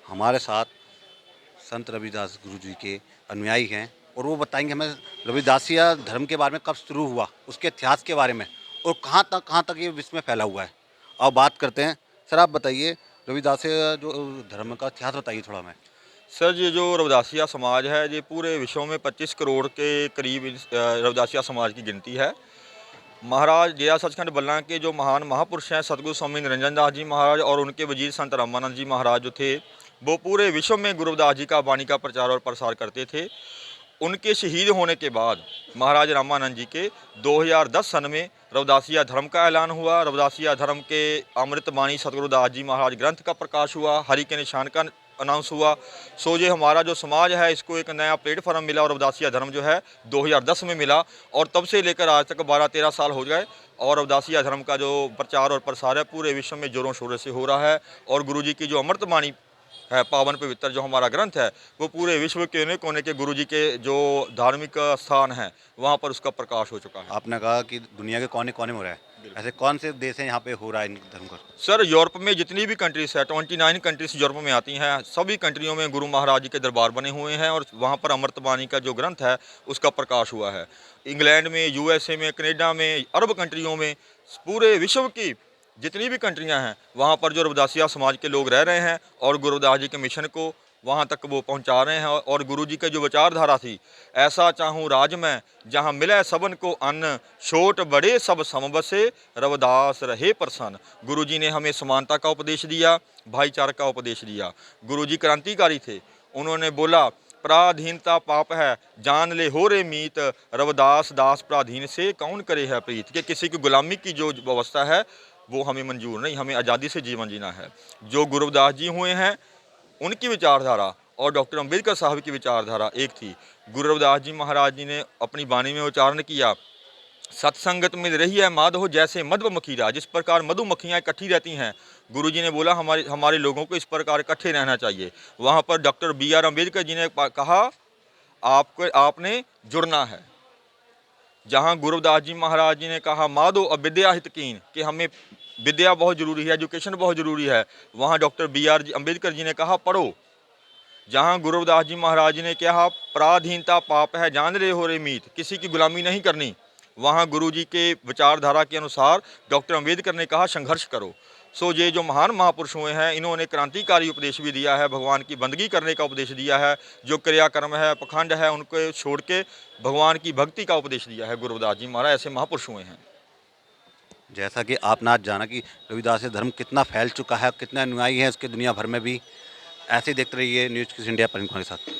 हमारे साथ संत रविदास गुरु जी के अनुयायी हैं और वो बताएंगे हमें रविदासिया धर्म के बारे में कब शुरू हुआ, उसके इतिहास के बारे में और कहाँ तक ये विश्व में फैला हुआ है। अब बात करते हैं। सर आप बताइए, रविदासिया जो धर्म का इतिहास बताइए थोड़ा हमें। सर ये जो रविदासिया समाज है ये पूरे विश्व में 25 करोड़ के करीब रविदासिया समाज की गिनती है। महाराज डेरा सचखंड बल्ला के जो महान महापुरुष हैं सतगुरु स्वामी निरंजन दास जी महाराज और उनके वजीर संत रामानंद जी महाराज जो थे वो पूरे विश्व में गुरु रविदास जी का वाणी का प्रचार और प्रसार करते थे। उनके शहीद होने के बाद महाराज रामानंद जी के 2010 सन में रविदासिया धर्म का ऐलान हुआ। रविदासिया धर्म के अमृतबाणी सतगुरु दास जी महाराज ग्रंथ का प्रकाश हुआ, हरि के निशान का अनाउंस हुआ। सो ये हमारा जो समाज है इसको एक नया प्लेटफॉर्म मिला और रविदासिया धर्म जो है 2010 में मिला और तब से लेकर आज तक 12-13 साल हो गए और रविदासिया धर्म का जो प्रचार और प्रसार है पूरे विश्व में जोरों शोरों से हो रहा है। और गुरु जी की जो अमृतबाणी है, पावन पवित्र जो हमारा ग्रंथ है, वो पूरे विश्व के कोने कोने के गुरु जी के जो धार्मिक स्थान हैं वहाँ पर उसका प्रकाश हो चुका है। आपने कहा कि दुनिया के कोने कोने में हो रहा है, ऐसे कौन से देश हैं यहाँ पे हो रहा है इन धर्म का? सर यूरोप में जितनी भी कंट्रीज है 29 कंट्रीज यूरोप में आती हैं, सभी कंट्रियों में गुरु महाराज जी के दरबार बने हुए हैं और वहाँ पर अमृतबाणी का जो ग्रंथ है उसका प्रकाश हुआ है। इंग्लैंड में, यूएसए में, कनाडा में, अरब कंट्रियों में, पूरे विश्व की जितनी भी कंट्रियां हैं वहाँ पर जो रविदासिया समाज के लोग रह रहे हैं और गुरु रविदास जी के मिशन को वहाँ तक वो पहुँचा रहे हैं। और गुरु जी की जो विचारधारा थी, ऐसा चाहूँ राज में जहाँ मिले सबन को अन्न, छोट बड़े सब सम बसे, रविदास रहे प्रसन्न। गुरु जी ने हमें समानता का उपदेश दिया, भाईचारा का उपदेश दिया। गुरु जी क्रांतिकारी थे। उन्होंने बोला पराधीनता पाप है, जान ले हो रे मीत, रविदास दास पराधीन से कौन करे है प्रीत। कि किसी की गुलामी की जो व्यवस्था है वो हमें मंजूर नहीं, हमें आज़ादी से जीवन जीना है। जो गुरु रविदास जी हुए हैं उनकी विचारधारा और डॉक्टर अम्बेडकर साहब की विचारधारा एक थी। गुरु रविदास जी महाराज जी ने अपनी वाणी में उच्चारण किया, सत्संगत मिल रही है माधो जैसे मधु मखीरा। जिस प्रकार मधुमक्खियाँ इकट्ठी रहती हैं, गुरु जी ने बोला हमारे लोगों को इस प्रकार इकट्ठे रहना चाहिए। वहाँ पर डॉक्टर BR अम्बेडकर जी ने कहा आपने जुड़ना है। जहाँ गुरु रविदास जी महाराज जी ने कहा माधो अविद्या हितकीन, कि हमें विद्या बहुत ज़रूरी है, एजुकेशन बहुत ज़रूरी है, वहाँ डॉक्टर BR अम्बेडकर जी ने कहा पढ़ो। जहाँ गुरु रविदास जी महाराज जी ने कहा पराधीनता पाप है, जान रहे हो रे मीत, किसी की गुलामी नहीं करनी, वहाँ गुरु जी के विचारधारा के अनुसार डॉक्टर अम्बेडकर ने कहा संघर्ष करो। सो ये जो महान महापुरुष हुए हैं इन्होंने क्रांतिकारी उपदेश भी दिया है, भगवान की बंदगी करने का उपदेश दिया है। जो क्रियाकर्म है, पखंड है, उनको छोड़ के भगवान की भक्ति का उपदेश दिया है गुरु रविदास जी महाराज। ऐसे महापुरुष हुए हैं। जैसा कि आपने आज जाना कि रविदासिया धर्म कितना फैल चुका है, कितने अनुयायी हैं इसके दुनिया भर में भी। ऐसे ही देखते रहिए न्यूज़ किस इंडिया पर के साथ।